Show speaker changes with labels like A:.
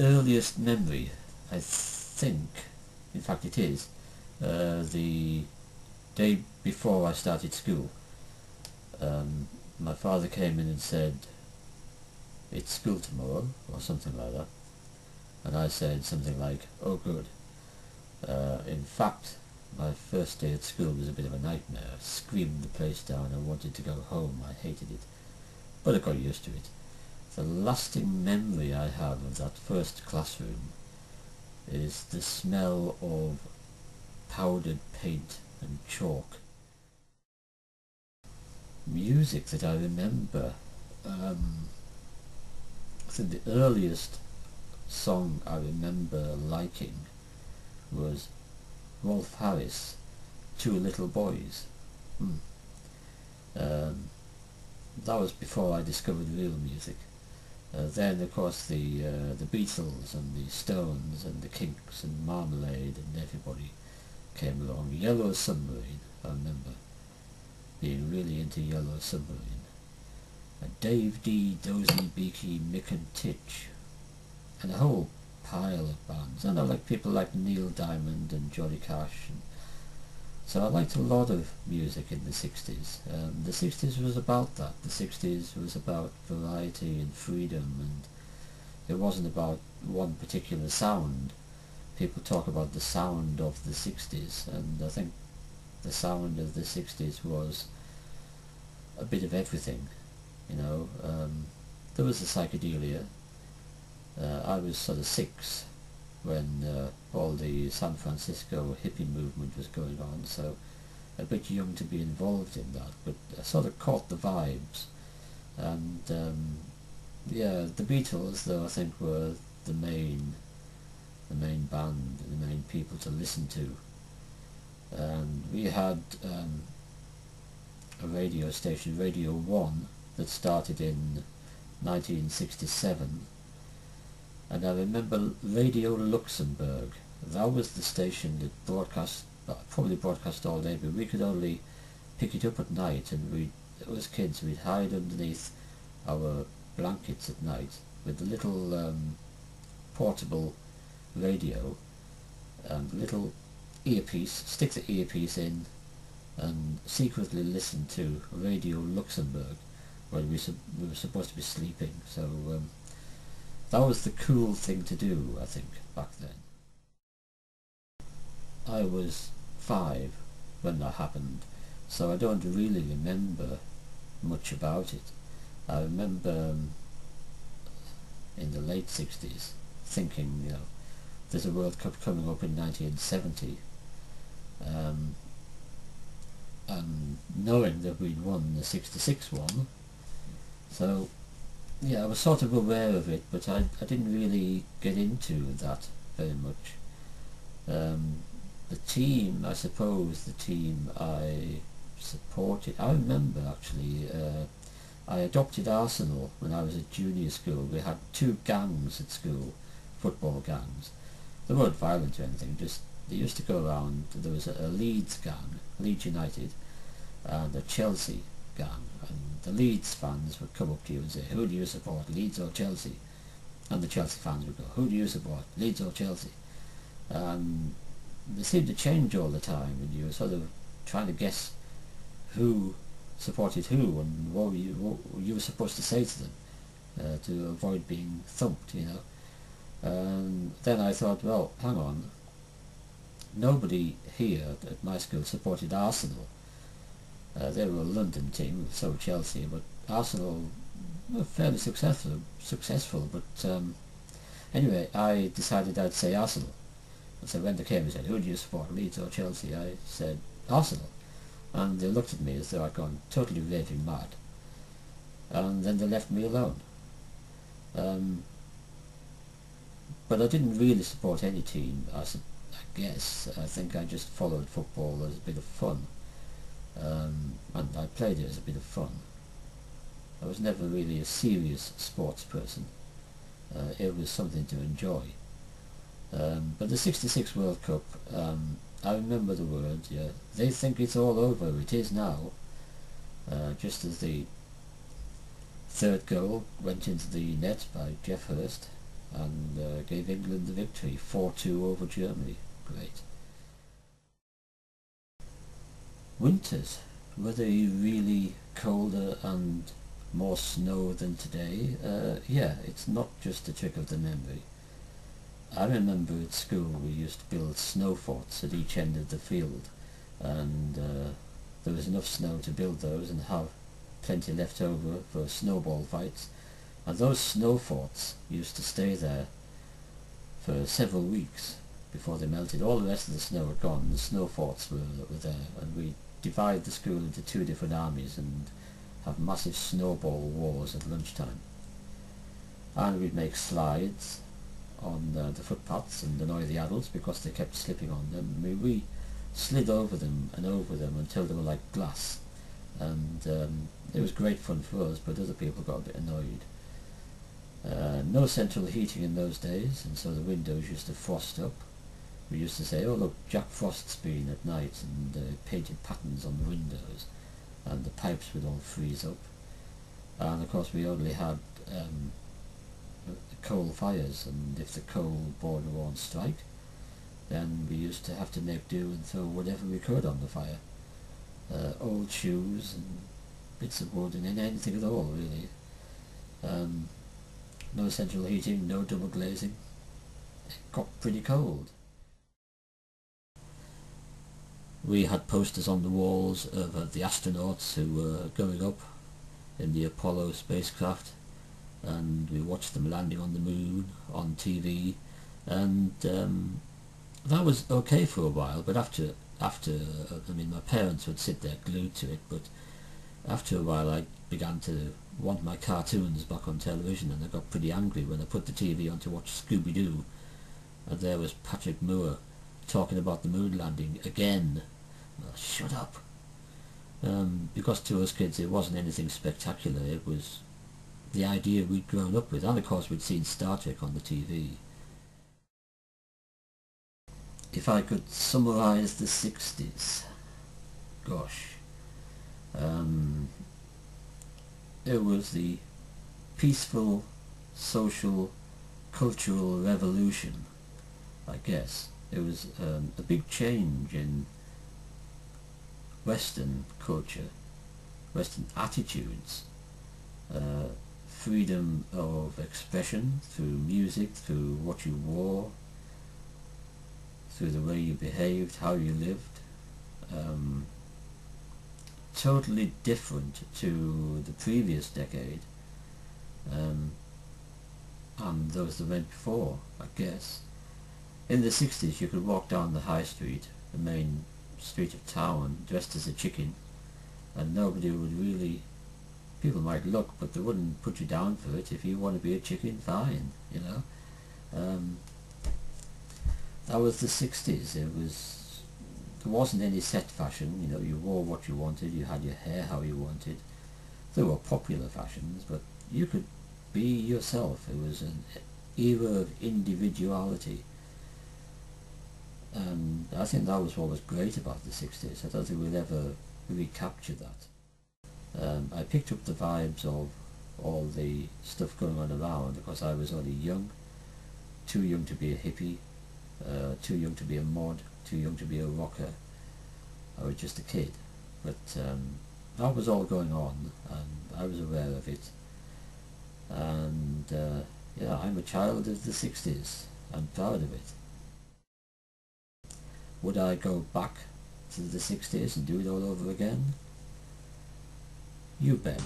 A: Earliest memory, I think, in fact it is, the day before I started school. My father came in and said, "It's school tomorrow," or something like that, and I said something like, "Oh good." In fact, my first day at school was a bit of a nightmare. I screamed the place down. I wanted to go home. I hated it, but I got used to it. The lasting memory I have of that first classroom is the smell of powdered paint and chalk. Music that I remember, I think the earliest song I remember liking was Rolf Harris, Two Little Boys. That was before I discovered real music. Then of course the Beatles and the Stones and the Kinks and Marmalade and everybody came along. Yellow Submarine, I remember being really into Yellow Submarine. And Dave D, Dozy, Beaky, Mick and Titch, and a whole pile of bands. And I like people like Neil Diamond and Johnny Cash. And so I liked a lot of music in the 60s. The 60s was about that. The 60s was about variety and freedom, and it wasn't about one particular sound. People talk about the sound of the 60s, and I think the sound of the 60s was a bit of everything, you know. There was the psychedelia. I was sort of 6 when all the San Francisco hippie movement was going on, so a bit young to be involved in that, but I sort of caught the vibes. And yeah, the Beatles, though, I think were the main band, the main people to listen to. And we had a radio station, Radio 1, that started in 1967. And I remember Radio Luxembourg. That was the station that broadcast, probably broadcast all day, but we could only pick it up at night, and as kids, we'd hide underneath our blankets at night with the little portable radio and little earpiece, stick the earpiece in and secretly listen to Radio Luxembourg when we were supposed to be sleeping. So that was the cool thing to do, I think, back then. I was 5 when that happened, so I don't really remember much about it. I remember in the late 60s thinking, you know, there's a World Cup coming up in 1970, and knowing that we'd won the 66 one, so yeah, I was sort of aware of it, but I didn't really get into that very much. The team, I suppose, the team I supported, I remember actually, I adopted Arsenal when I was at junior school. We had 2 gangs at school, football gangs. They weren't violent or anything, just they used to go around. There was a Leeds gang, Leeds United, and a Chelsea gang, and the Leeds fans would come up to you and say, "Who do you support, Leeds or Chelsea?" And the Chelsea fans would go, "Who do you support, Leeds or Chelsea?" And they seemed to change all the time, and you were sort of trying to guess who supported who and what you were supposed to say to them to avoid being thumped, you know. And then I thought, well, hang on, nobody here at my school supported Arsenal. They were a London team, so Chelsea, but Arsenal were fairly successful. But anyway, I decided I'd say Arsenal. And so when they came and said, "Who do you support, Leeds or Chelsea?" I said Arsenal. And they looked at me as though I'd gone totally raving mad. and then they left me alone. But I didn't really support any team. I guess I think I just followed football as a bit of fun, and I played it as a bit of fun. I was never really a serious sports person. It was something to enjoy. But the '66 World Cup, I remember the word, yeah, they think it's all over. It is now. Just as the third goal went into the net by Geoff Hurst and gave England the victory, 4-2 over Germany. Great. Winters, were they really colder and more snow than today? Yeah, it's not just a trick of the memory. I remember at school we used to build snow forts at each end of the field, and there was enough snow to build those and have plenty left over for snowball fights, and those snow forts used to stay there for several weeks before they melted. All the rest of the snow had gone, the snow forts were there, and we divide the school into two different armies and have massive snowball wars at lunchtime. And we'd make slides on the footpaths and annoy the adults because they kept slipping on them. I mean, we slid over them and over them until they were like glass, and it was great fun for us, but other people got a bit annoyed. No central heating in those days, and so the windows used to frost up. We used to say, oh look, Jack Frost's been at night, and painted patterns on the windows, and the pipes would all freeze up. And of course we only had coal fires, and if the coal board were on strike, then we used to have to make do and throw whatever we could on the fire. Old shoes and bits of wood and anything at all, really. No central heating, no double glazing. It got pretty cold. We had posters on the walls of the astronauts who were going up in the Apollo spacecraft, and we watched them landing on the moon on TV, and that was okay for a while, but after I mean, my parents would sit there glued to it, but after a while I began to want my cartoons back on television, and I got pretty angry when I put the TV on to watch Scooby-Doo, and there was Patrick Moore talking about the moon landing again. Well, shut up. Because to us kids it wasn't anything spectacular, it was the idea we'd grown up with, and of course we'd seen Star Trek on the TV. If I could summarise the '60s, gosh, it was the peaceful, social, cultural revolution, I guess. It was a big change in Western culture, Western attitudes, freedom of expression through music, through what you wore, through the way you behaved, how you lived. Totally different to the previous decade, and those that went before, I guess. In the '60s you could walk down the high street, the main street of town, dressed as a chicken, and nobody would really, people might look, but they wouldn't put you down for it. If you want to be a chicken, fine, you know. That was the '60s. There wasn't any set fashion, you know, you wore what you wanted, you had your hair how you wanted. There were popular fashions, but you could be yourself. It was an era of individuality. And I think that was what was great about the '60s. I don't think we'll ever recapture that. I picked up the vibes of all the stuff going on around because I was only young, too young to be a hippie, too young to be a mod, too young to be a rocker. I was just a kid, but that was all going on, and I was aware of it. And yeah, I'm a child of the '60s. I'm proud of it. Would I go back to the '60s and do it all over again? You bet.